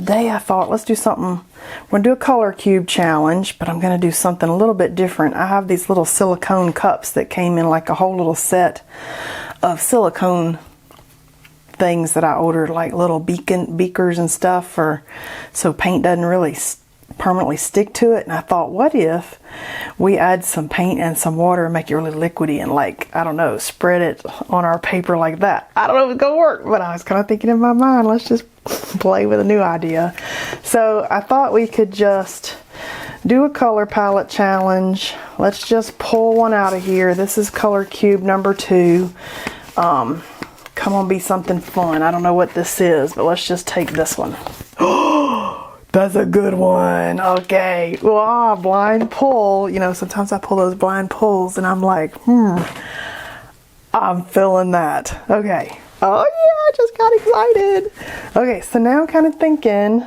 today I thought, let's do something. We're going to do a color cube challenge, but I'm going to do something a little bit different. I have these little silicone cups that came in like a whole little set of silicone things that I ordered, like little beakers and stuff, so paint doesn't really permanently stick to it. And I thought, what if we add some paint and some water and make it really liquidy and, like, I don't know, spread it on our paper like that. I don't know if it's gonna work, but I was kind of thinking in my mind, let's just play with a new idea. So I thought we could just do a color palette challenge. Let's just pull one out of here. This is color cube number 2. Come on, be something fun. I don't know what this is, but let's just take this one. That's a good one. Okay. Wow, blind pull. You know, sometimes I pull those blind pulls and I'm like, I'm feeling that. Okay. Oh yeah, I just got excited. Okay, so now I'm kind of thinking,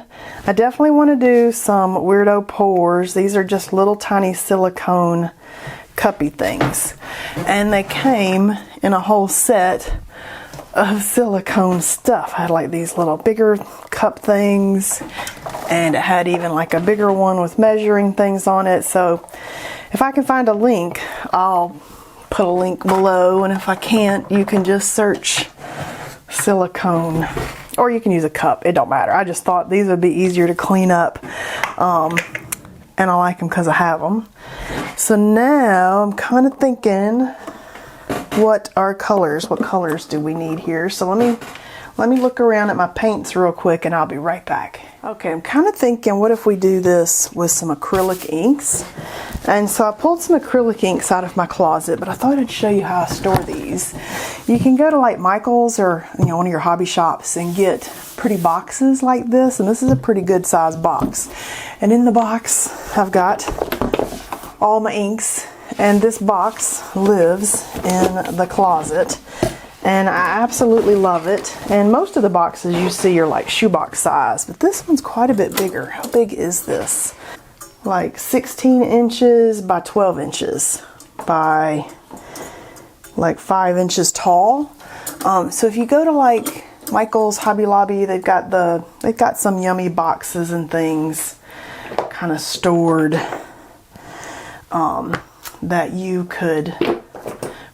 I definitely want to do some weirdo pours. These are just little tiny silicone cuppy things. And they came in a whole set of silicone stuff. I had like these little bigger cup things, and it had even like a bigger one with measuring things on it. So if I can find a link, I'll put a link below, and if I can't, you can just search silicone, or you can use a cup. It don't matter. I just thought these would be easier to clean up, and I like them because I have them. So now I'm kind of thinking, what colors do we need here? So let me look around at my paints real quick and I'll be right back. Okay, I'm kind of thinking, what if we do this with some acrylic inks? And so I pulled some acrylic inks out of my closet, but I thought I'd show you how I store these. You can go to like Michael's or, you know, one of your hobby shops and get pretty boxes like this, and this is a pretty good size box. And in the box I've got all my inks, and this box lives in the closet, and I absolutely love it. And most of the boxes you see are like shoebox size, but this one's quite a bit bigger. How big is this? Like 16 inches by 12 inches by like 5 inches tall. So if you go to like Michael's, Hobby Lobby, they've got some yummy boxes and things kind of stored that you could,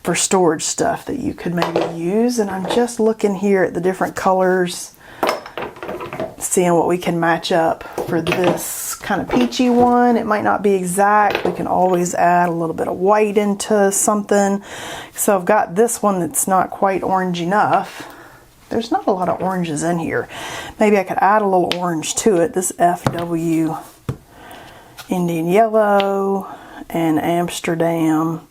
for storage stuff that you could maybe use. And I'm just looking here at the different colors, seeing what we can match up for this kind of peachy one. It might not be exact. We can always add a little bit of white into something. So I've got this one that's not quite orange enough. There's not a lot of oranges in here. Maybe I could add a little orange to it. This FW Indian Yellow and Amsterdam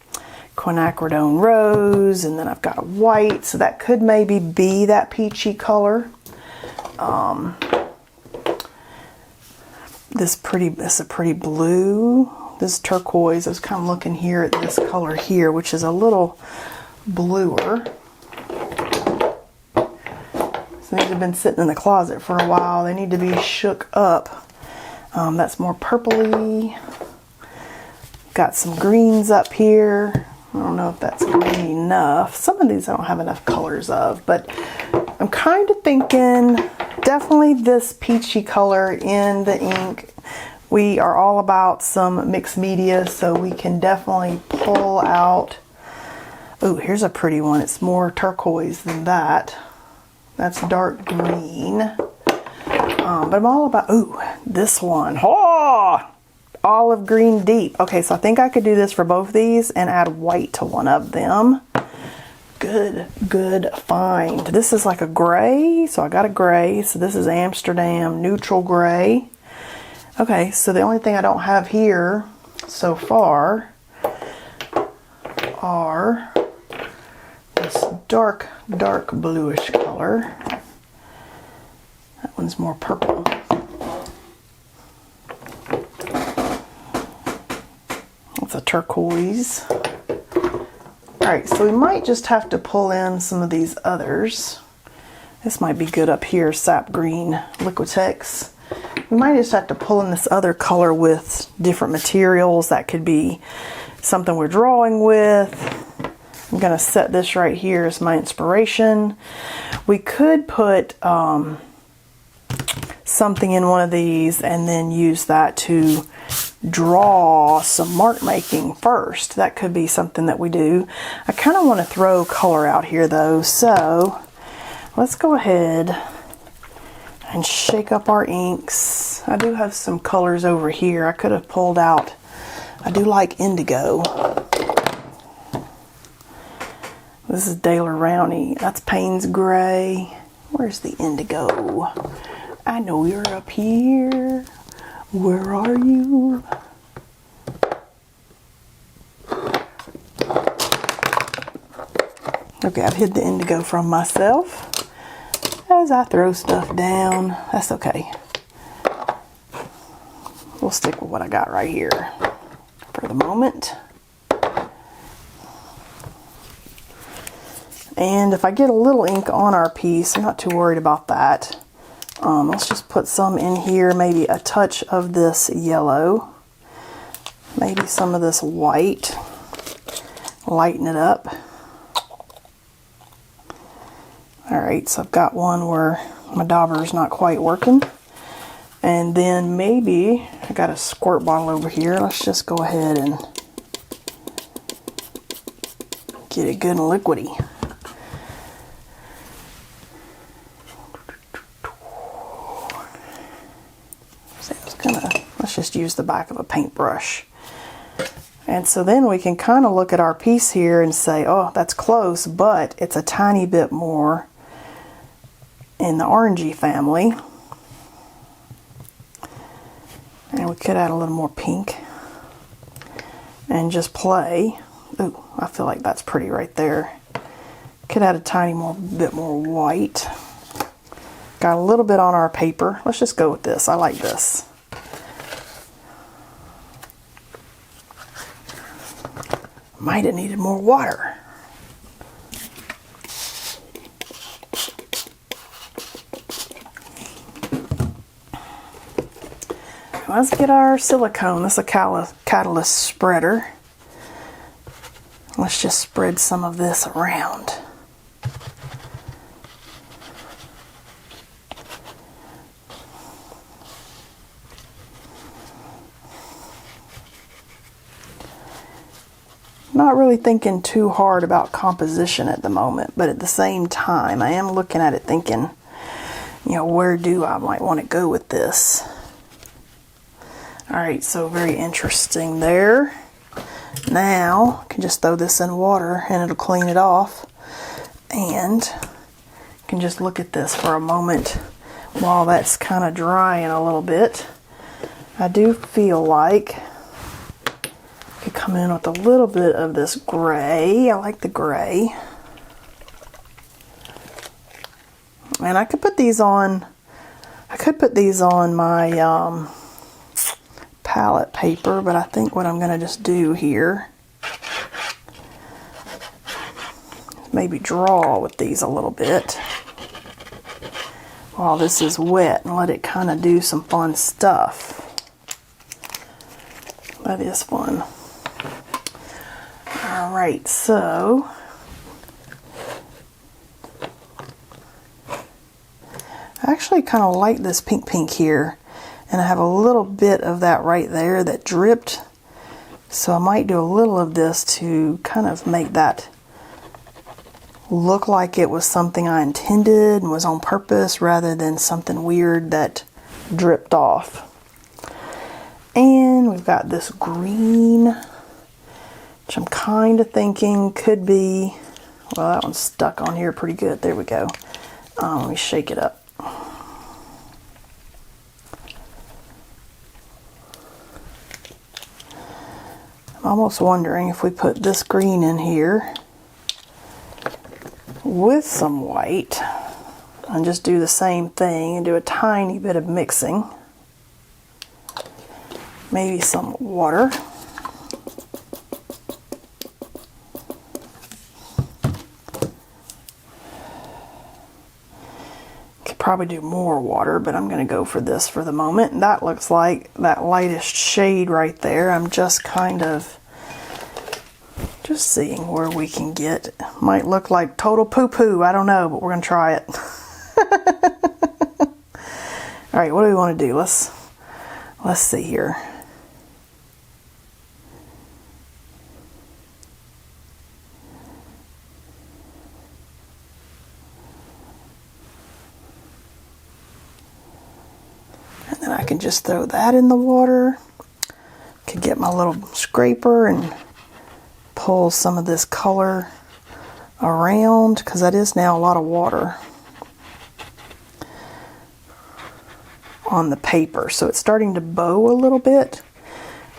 Quinacridone Rose, and then I've got a white, so that could maybe be that peachy color. This is a pretty blue. This is turquoise. I was kind of looking here at this color here, which is a little bluer. So these have been sitting in the closet for a while. They need to be shook up. That's more purpley. Got some greens up here. I don't know if that's green enough. Some of these I don't have enough colors of, but I'm kind of thinking definitely this peachy color in the ink. We are all about some mixed media, so we can definitely pull out. Oh, here's a pretty one. It's more turquoise than that. That's dark green. But I'm all about, ooh, this one. Oh! Olive green deep. Okay, so I think I could do this for both these and add white to one of them. Good find. This is like a gray, so I got a gray. So this is Amsterdam neutral gray. Okay, so the only thing I don't have here so far are this dark bluish color. That one's more purple. It's a turquoise. Alright, so we might just have to pull in some of these others. This might be good up here, sap green, Liquitex. We might just have to pull in this other color with different materials. That could be something we're drawing with. I'm going to set this right here as my inspiration. We could put something in one of these and then use that to draw some mark making first. That could be something that we do. I kind of want to throw color out here though, so let's go ahead and shake up our inks. I do have some colors over here I could have pulled out. I do like indigo. This is Daler Rowney. That's Payne's Gray. Where's the indigo? I know you're up here. Where are you? Okay, I've hid the indigo from myself as I throw stuff down. That's okay. We'll stick with what I got right here for the moment. And if I get a little ink on our piece, I'm not too worried about that. Let's just put some in here, maybe a touch of this yellow, maybe some of this white, lighten it up. Alright, so I've got one where my dauber is not quite working. And then maybe, I got a squirt bottle over here, let's just go ahead and get it good and liquidy. Let's just use the back of a paintbrush. And so then we can kind of look at our piece here and say, oh, that's close, but it's a tiny bit more in the orangey family. And we could add a little more pink and just play. Ooh, I feel like that's pretty right there. Could add a tiny bit more white. Got a little bit on our paper. Let's just go with this. I like this. Might have needed more water. Let's get our silicone. This is a catalyst spreader. Let's just spread some of this around. Not really thinking too hard about composition at the moment, but at the same time I am looking at it thinking, you know, where do I might want to go with this. Alright, so very interesting there. Now I can just throw this in water and it'll clean it off, and you can just look at this for a moment while that's kind of drying a little bit. I do feel like I could come in with a little bit of this gray. I like the gray. And I could put these on, my palette paper, but I think what I'm going to just do here is maybe draw with these a little bit while this is wet and let it kind of do some fun stuff. That is fun. Alright, so I actually kind of like this pink here, and I have a little bit of that right there that dripped, so I might do a little of this to kind of make that look like it was something I intended and was on purpose rather than something weird that dripped off. And we've got this green, which I'm kind of thinking could be, well, that one's stuck on here pretty good. There we go. Let me shake it up. I'm almost wondering if we put this green in here with some white and just do the same thing and do a tiny bit of mixing. Maybe some water. Could probably do more water, but I'm going to go for this for the moment. That looks like that lightest shade right there. I'm just kind of just seeing where we can get. Might look like total poo-poo, I don't know, but we're going to try it. All right, what do we want to do? Let's see here. And then I can just throw that in the water. Could get my little scraper and pull some of this color around, because that is now a lot of water on the paper. So it's starting to bow a little bit,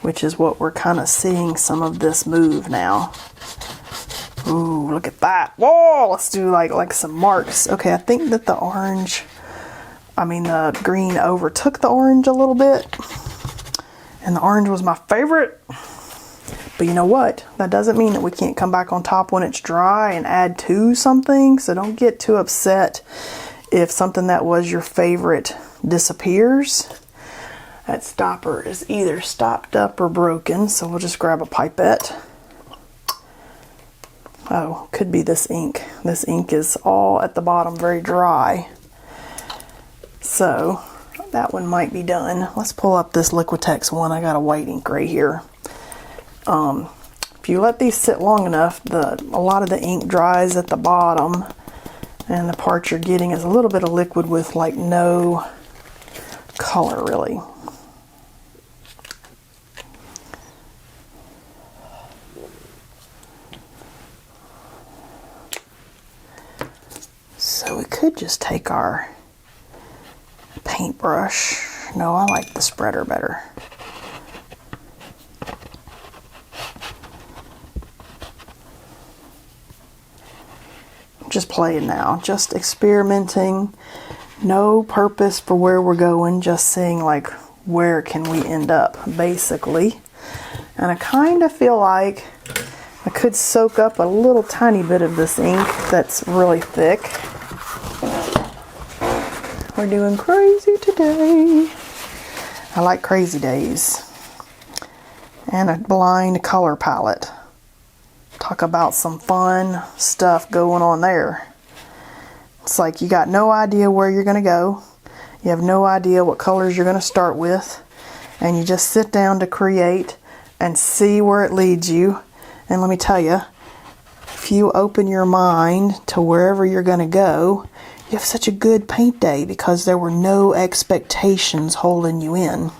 which is what we're kind of seeing some of this move now. Ooh, look at that. Whoa, let's do like some marks. Okay, I think that the green overtook the orange a little bit. And the orange was my favorite. But you know what? That doesn't mean that we can't come back on top when it's dry and add to something. So don't get too upset if something that was your favorite disappears. That stopper is either stopped up or broken, so we'll just grab a pipette. Oh, could be this ink. This ink is all at the bottom, very dry. So that one might be done. Let's pull up this Liquitex one. I got a white ink right here. If you let these sit long enough, a lot of the ink dries at the bottom, and the part you're getting is a little bit of liquid with like no color really. So we could just take our paintbrush. No, I like the spreader better. Just playing now, just experimenting, no purpose for where we're going, just seeing like where can we end up basically. And I kind of feel like I could soak up a little tiny bit of this ink that's really thick. We're doing crazy today. I like crazy days. And a blind color palette. Talk about some fun stuff going on there. It's like you got no idea where you're going to go. You have no idea what colors you're going to start with. And you just sit down to create and see where it leads you. And let me tell you, if you open your mind to wherever you're going to go, you have such a good paint day because there were no expectations holding you in.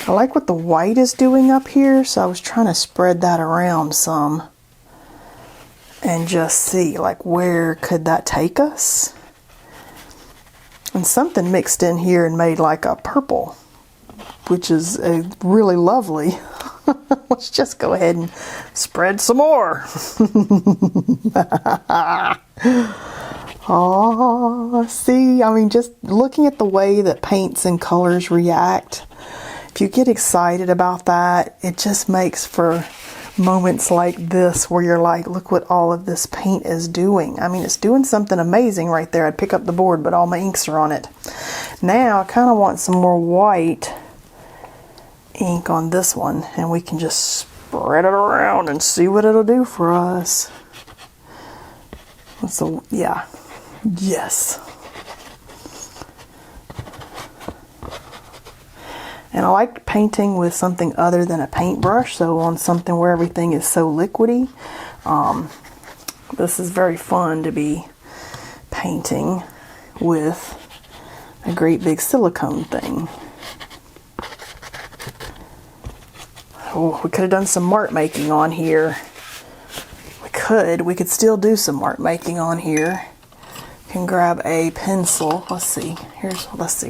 I like what the white is doing up here, so I was trying to spread that around some and just see like where could that take us. And something mixed in here and made like a purple, which is a really lovely. Let's just go ahead and spread some more. Oh, see, I mean, just looking at the way that paints and colors react. If you get excited about that, it just makes for moments like this where you're like, look what all of this paint is doing. I mean, it's doing something amazing right there. I'd pick up the board, but all my inks are on it. Now, I kind of want some more white ink on this one, and we can just spread it around and see what it'll do for us. So, yeah. Yes. And I like painting with something other than a paintbrush, so on something where everything is so liquidy. This is very fun to be painting with a great big silicone thing. Oh, we could have done some mark making on here. We could still do some mark making on here. Can grab a pencil. Let's see,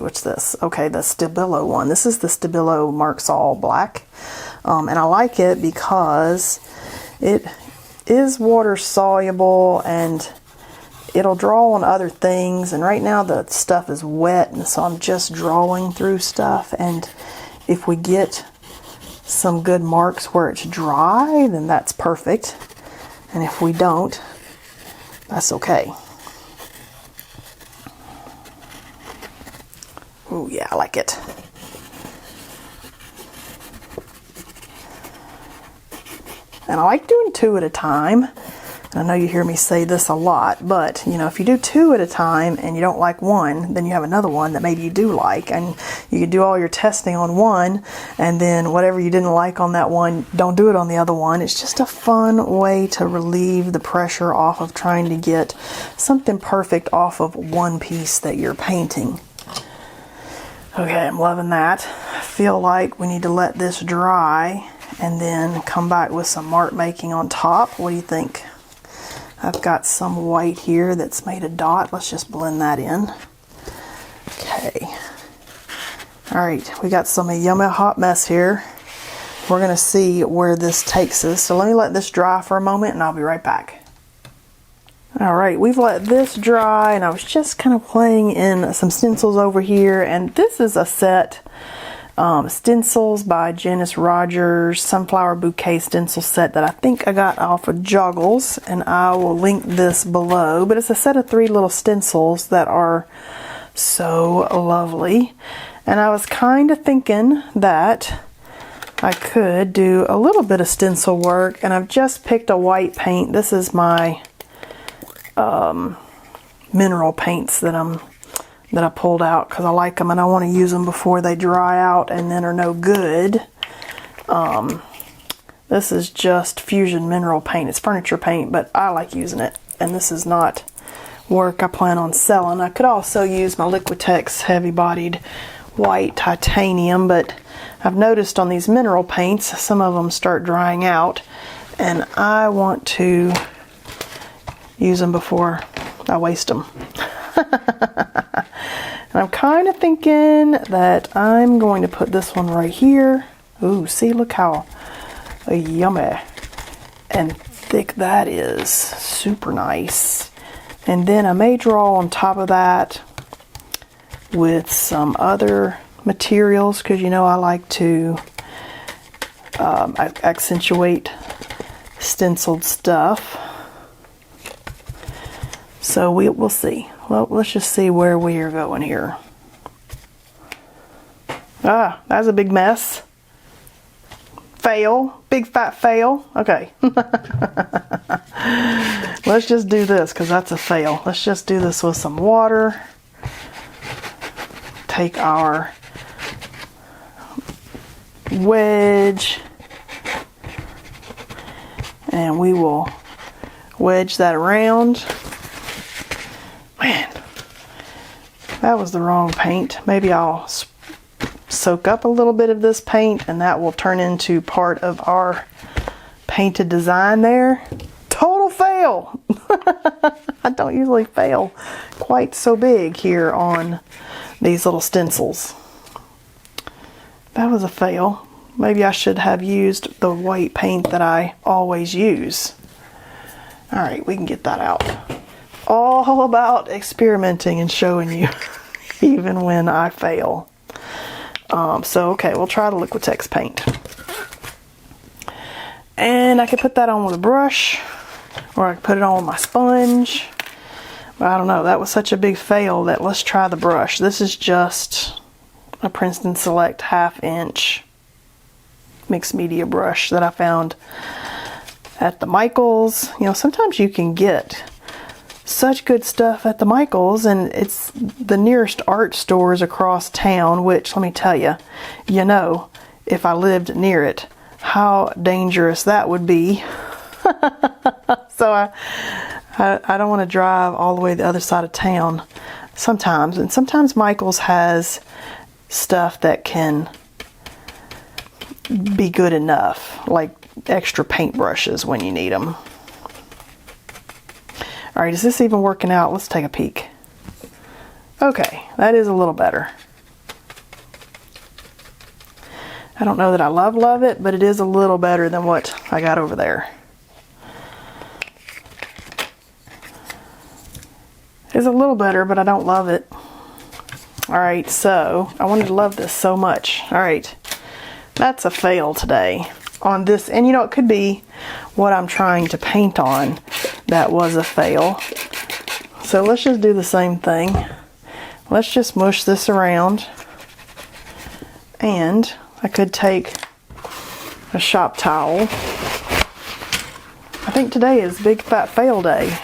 what's this? Okay, the Stabilo one. This is the Stabilo Marks All Black. And I like it because it is water soluble and it'll draw on other things. And right now the stuff is wet, and so I'm just drawing through stuff. And if we get some good marks where it's dry, then that's perfect. And if we don't, that's okay. Oh yeah, I like it. And I like doing two at a time I know you hear me say this a lot, but you know, if you do 2 at a time and you don't like one, then you have another one that maybe you do like, and you can do all your testing on one, and then whatever you didn't like on that one, don't do it on the other one. It's just a fun way to relieve the pressure off of trying to get something perfect off of one piece that you're painting. Okay, I'm loving that. I feel like we need to let this dry and then come back with some mark making on top. What do you think? I've got some white here that's made a dot. Let's just blend that in. Okay. Alright, we got some yummy hot mess here. We're going to see where this takes us. So let me let this dry for a moment and I'll be right back. Alright, we've let this dry and I was just kind of playing in some stencils over here. And this is a set stencils by Janice Rogers, Sunflower Bouquet stencil set that I think I got off of Joggles, and I will link this below. But it's a set of 3 little stencils that are so lovely, and I was kind of thinking that I could do a little bit of stencil work, and I've just picked a white paint. This is my mineral paints that I pulled out because I like them and I want to use them before they dry out and then are no good. This is just Fusion mineral paint. It's furniture paint, but I like using it, and this is not work I plan on selling. I could also use my Liquitex heavy bodied white titanium, but I've noticed on these mineral paints some of them start drying out and I want to use them before I waste them. And I'm kind of thinking that I'm going to put this one right here. Ooh, see, look how yummy and thick that is. Super nice. And then I may draw on top of that with some other materials, because you know I like to accentuate stenciled stuff. So we'll see. Well, let's just see where we are going here. Ah, that's a big mess. Fail. Big fat fail. Okay. Let's just do this because that's a fail. Let's just do this with some water. Take our wedge and we will wedge that around. Man, that was the wrong paint. Maybe I'll soak up a little bit of this paint and that will turn into part of our painted design there. Total fail. I don't usually fail quite so big here on these little stencils. That was a fail. Maybe I should have used the white paint that I always use. Alright, we can get that out. All about experimenting and showing you even when I fail. So okay, we'll try the Liquitex paint. And I could put that on with a brush, or I could put it on with my sponge. But I don't know, that was such a big fail that let's try the brush. This is just a Princeton Select 1/2 inch mixed media brush that I found at the Michaels. You know, sometimes you can get such good stuff at the Michaels, and it's the nearest art stores across town, which, let me tell you, you know, if I lived near it, how dangerous that would be. So I don't want to drive all the way to the other side of town sometimes. And sometimes Michaels has stuff that can be good enough, like extra paintbrushes when you need them. Alright, is this even working out? Let's take a peek. Okay, that is a little better. I don't know that I love it, but it is a little better than what I got over there. It's a little better, but I don't love it. Alright, so I wanted to love this so much. Alright, that's a fail today on this. And you know, it could be what I'm trying to paint on that was a fail. So let's just do the same thing. Let's just mush this around. And I could take a shop towel. I I think today is Big Fat Fail Day.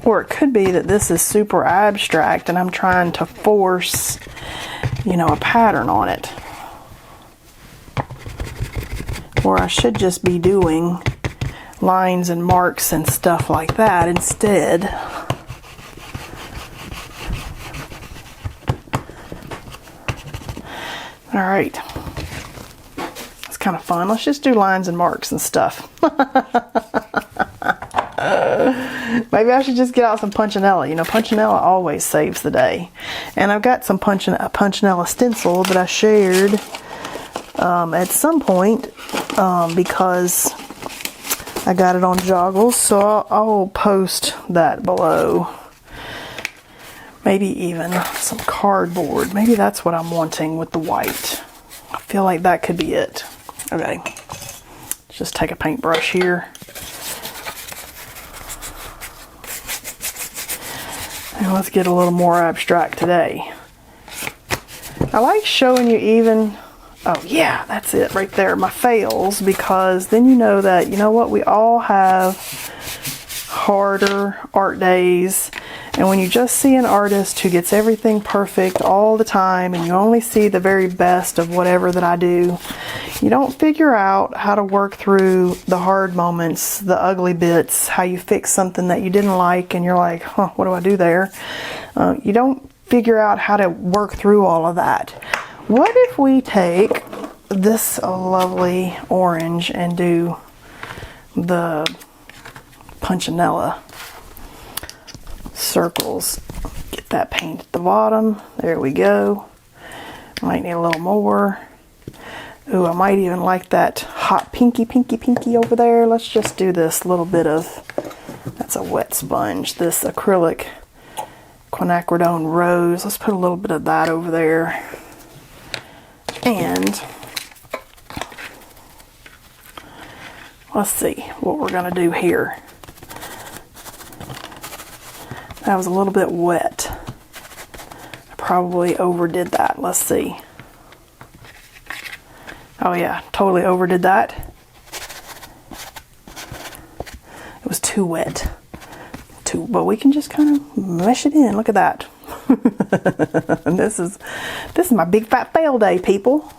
Or it could be that this is super abstract and I'm trying to force, you know, a pattern on it. Or I should just be doing lines and marks and stuff like that instead. All right. It's kind of fun. Let's just do lines and marks and stuff. Maybe I should just get out some Punchinella. You know, Punchinella always saves the day. And I've got some Punchinella stencil that I shared at some point because I got it on Joggles. So I'll post that below. Maybe even some cardboard. Maybe that's what I'm wanting with the white. I feel like that could be it. Okay. Let's just take a paintbrush here. And let's get a little more abstract today. I like showing you even, oh yeah, that's it right there, my fails, because then you know that, you know what, we all have harder art days. And when you just see an artist who gets everything perfect all the time and you only see the very best of whatever that I do, you don't figure out how to work through the hard moments, the ugly bits, how you fix something that you didn't like and you're like, huh, what do I do there? You don't figure out how to work through all of that. What if we take this lovely orange and do the Punchinella circles? Get that paint at the bottom. There we go. Might need a little more. Ooh, I might even like that hot pinky over there. Let's just do this little bit of, that's a wet sponge, this acrylic quinacridone rose. Let's put a little bit of that over there. And let's see what we're going to do here. That was a little bit wet. I probably overdid that. Let's see. Oh yeah, totally overdid that. It was too wet. But we can just kind of mesh it in. Look at that. And this is my Big Fat Fail Day, people.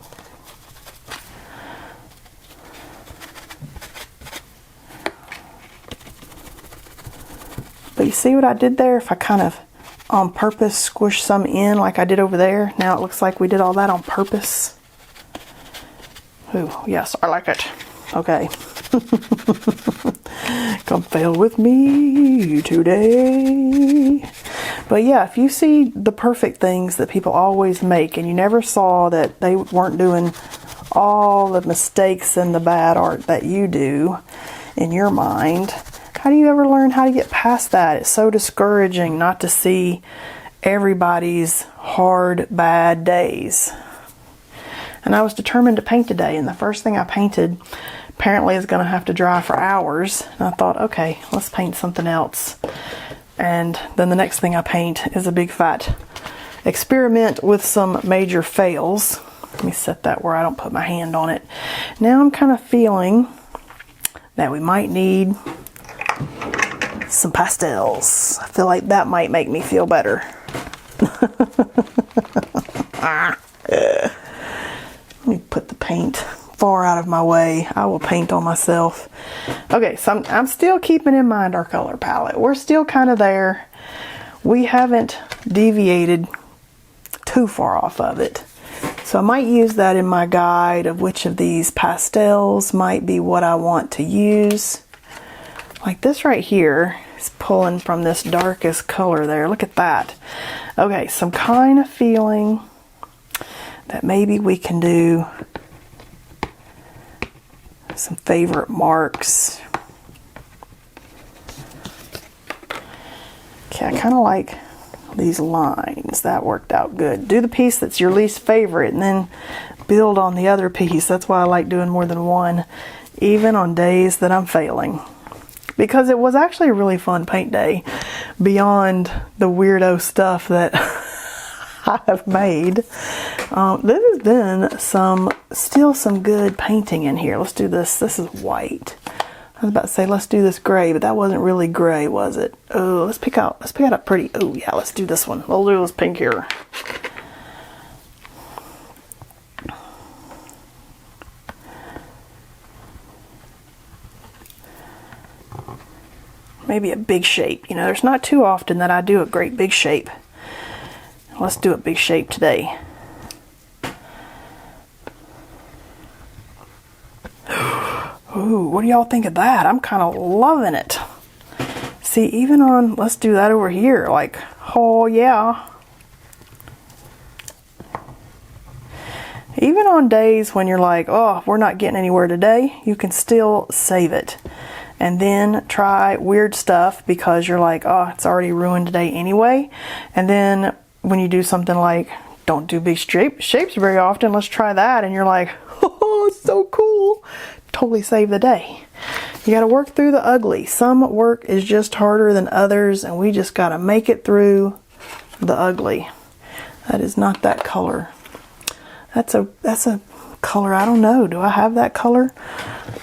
But you see what I did there? If I kind of on purpose squish some in like I did over there, now it looks like we did all that on purpose. Ooh, yes, I like it. Okay. Come fail with me today. But yeah, if you see the perfect things that people always make and you never saw that they weren't doing all the mistakes and the bad art that you do in your mind, how do you ever learn how to get past that? It's so discouraging not to see everybody's hard, bad days. And I was determined to paint today, and the first thing I painted apparently is going to have to dry for hours. And I thought, okay, let's paint something else. And then the next thing I paint is a big fat experiment with some major fails. Let me set that where I don't put my hand on it. Now I'm kind of feeling that we might need some pastels. I feel like that might make me feel better. Let me put the paint far out of my way. I will paint on myself. Okay, so I'm still keeping in mind our color palette. We're still kind of there. We haven't deviated too far off of it. So I might use that in my guide of which of these pastels might be what I want to use. Like this right here is pulling from this darkest color there. Look at that. Okay, so I'm kind of feeling that maybe we can do some favorite marks. Okay, I kind of like these lines. That worked out good. Do the piece that's your least favorite and then build on the other piece. That's why I like doing more than one, even on days that I'm failing. Because it was actually a really fun paint day beyond the weirdo stuff that I have made. This has been some still some good painting in here. Let's do this. This is white. I was about to say let's do this gray, but that wasn't really gray, was it? Oh, let's pick out a pretty. Oh yeah, let's do this one. We'll do this pink here. Maybe a big shape. You know, there's not too often that I do a great big shape. Let's do a big shape today. Ooh, what do y'all think of that? I'm kind of loving it. See, even on, let's do that over here. Like, oh yeah. Even on days when you're like, oh, we're not getting anywhere today, you can still save it. And then try weird stuff because you're like, oh, it's already ruined today anyway. And then when you do something like, don't do big shapes very often, let's try that. And you're like, oh, it's so cool. Totally save the day. You got to work through the ugly. Some work is just harder than others, and we just got to make it through the ugly. That is not that color. That's a color. I don't know. Do I have that color?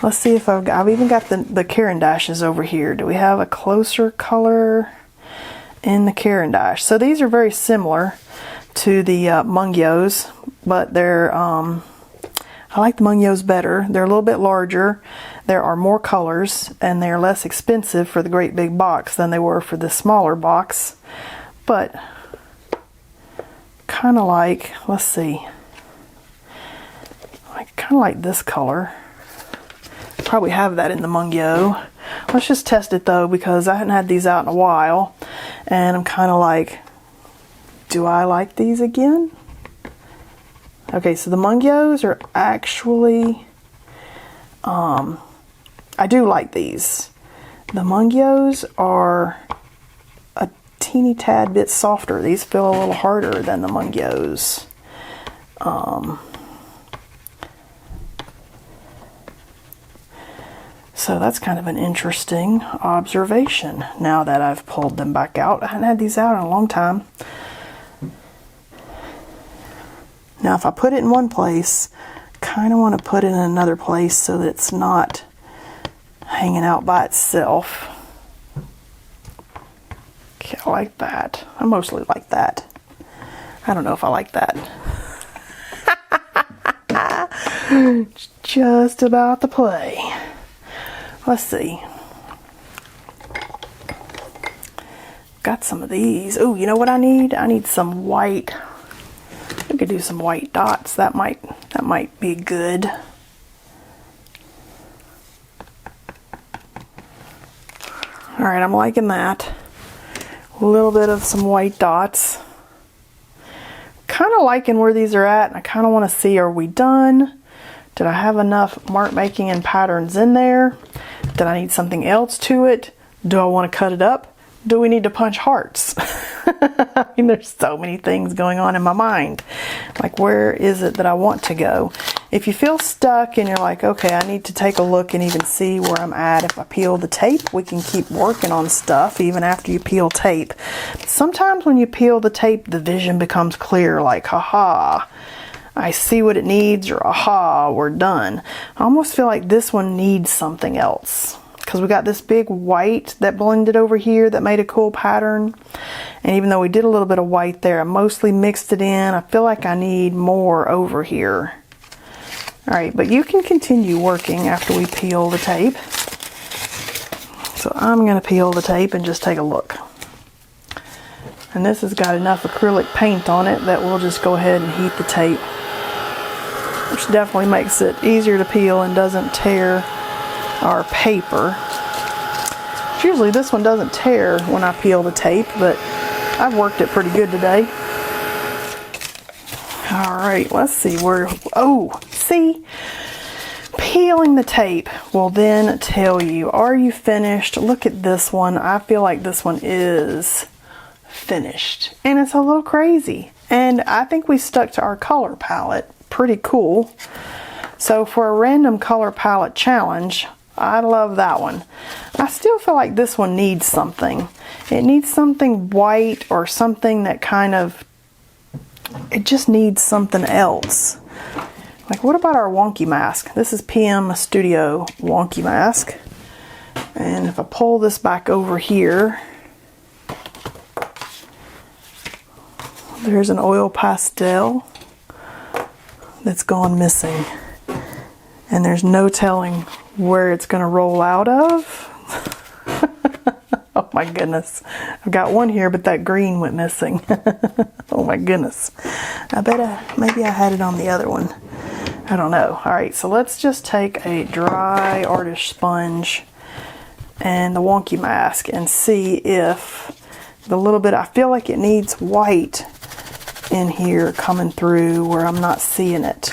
Let's see if I've even got the Caran d'Aches over here. Do we have a closer color in the Caran d'Ache? So these are very similar to the Mungios, but they're I like the Mungios better. They're a little bit larger. There are more colors, and they're less expensive for the great big box than they were for the smaller box. But kind of like, let's see, I kind of like this color. Probably have that in the Mungio. Let's just test it though, because I haven't had these out in a while, and I'm kind of like, do I like these again? Okay, so the Mungios are actually, I do like these. The Mungios are a teeny tad bit softer. These feel a little harder than the Mungios. So that's kind of an interesting observation now that I've pulled them back out. I haven't had these out in a long time. Now if I put it in one place, kind of want to put it in another place so that it's not hanging out by itself. Okay, I like that. I mostly like that. I don't know if I like that. It's just about the play. Let's see. Got some of these. Oh, you know what I need? I need some white. We could do some white dots. That might be good. All right, I'm liking that. A little bit of some white dots. Kind of liking where these are at, and I kind of want to see, are we done? Did I have enough mark making and patterns in there? Did I need something else to it? Do I want to cut it up? Do we need to punch hearts? I mean, there's so many things going on in my mind. Like, where is it that I want to go? If you feel stuck and you're like, okay, I need to take a look and even see where I'm at. If I peel the tape, we can keep working on stuff even after you peel tape. Sometimes when you peel the tape, the vision becomes clear, like, haha, I see what it needs, or aha, we're done. I almost feel like this one needs something else, because we got this big white that blended over here that made a cool pattern. And even though we did a little bit of white there, I mostly mixed it in. I feel like I need more over here. All right, but you can continue working after we peel the tape. So I'm going to peel the tape and just take a look. And this has got enough acrylic paint on it that we'll just go ahead and heat the tape, which definitely makes it easier to peel and doesn't tear our paper. Usually this one doesn't tear when I peel the tape, but I've worked it pretty good today. All right, let's see where, oh, see, peeling the tape will then tell you, are you finished? Look at this one. I feel like this one is finished, and it's a little crazy. And I think we stuck to our color palette. Pretty cool. So for a random color palette challenge, I love that one. I still feel like this one needs something. It needs something white or something that kind of, it just needs something else. Like, what about our wonky mask? This is PM Studio wonky mask. And if I pull this back over here, there's an oil pastel that's gone missing. And there's no telling where it's going to roll out of. Oh my goodness. I've got one here, but that green went missing. Oh my goodness. I bet maybe I had it on the other one. I don't know. Alright, so let's just take a dry artist sponge and the wonky mask and see if the little bit, I feel like it needs white in here coming through where I'm not seeing it.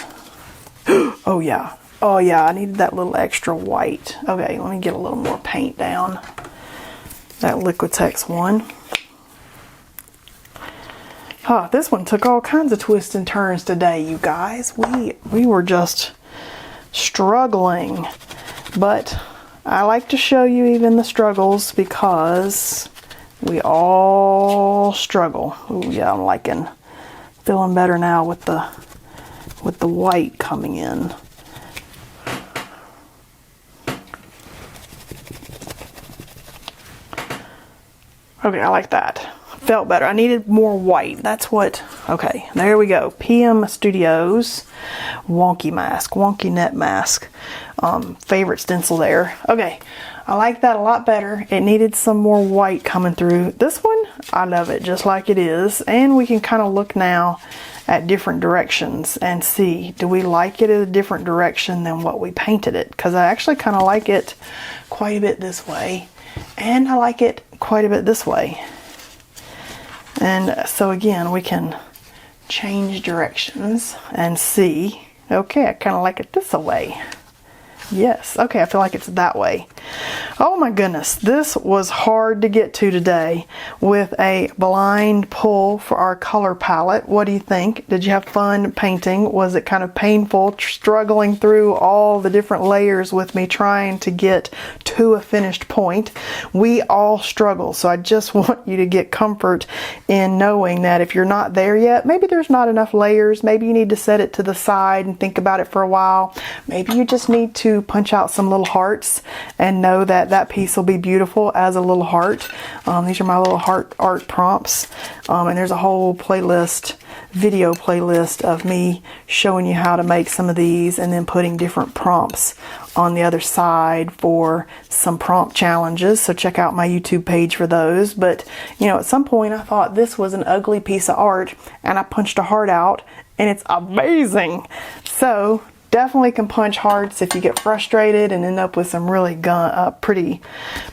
Oh yeah. Oh yeah, I needed that little extra white. Okay, let me get a little more paint down. That Liquitex one. Oh, this one took all kinds of twists and turns today, you guys. We were just struggling. But I like to show you even the struggles because we all struggle. Oh yeah, I'm feeling better now with the white coming in. Okay, I like that. Felt better. I needed more white. That's what, okay, there we go. PM Studios wonky mask, wonky net mask. Favorite stencil there. Okay, I like that a lot better. It needed some more white coming through. This one, I love it just like it is. And we can kind of look now at different directions and see, do we like it in a different direction than what we painted it? Because I actually kind of like it quite a bit this way. And I like it quite a bit this way. And so again, we can change directions and see, okay, I kind of like it this way. Yes, okay, I feel like it's that way. Oh my goodness, this was hard to get to today with a blind pull for our color palette. What do you think? Did you have fun painting? Was it kind of painful struggling through all the different layers with me trying to get to a finished point? We all struggle, so I just want you to get comfort in knowing that if you're not there yet, maybe there's not enough layers, maybe you need to set it to the side and think about it for a while. Maybe you just need to punch out some little hearts and know that that piece will be beautiful as a little heart. These are my little heart art prompts, and there's a whole playlist, video playlist of me showing you how to make some of these and then putting different prompts on the other side for some prompt challenges. So check out my YouTube page for those. But you know, at some point I thought this was an ugly piece of art and I punched a heart out and it's amazing. So definitely can punch hearts if you get frustrated and end up with some really pretty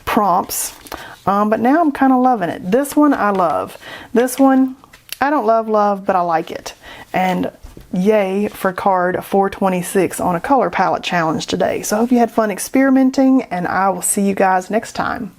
prompts. But now I'm kind of loving it. This one I love. This one I don't love, but I like it. And yay for card 426 on a color palette challenge today. So I hope you had fun experimenting, and I will see you guys next time.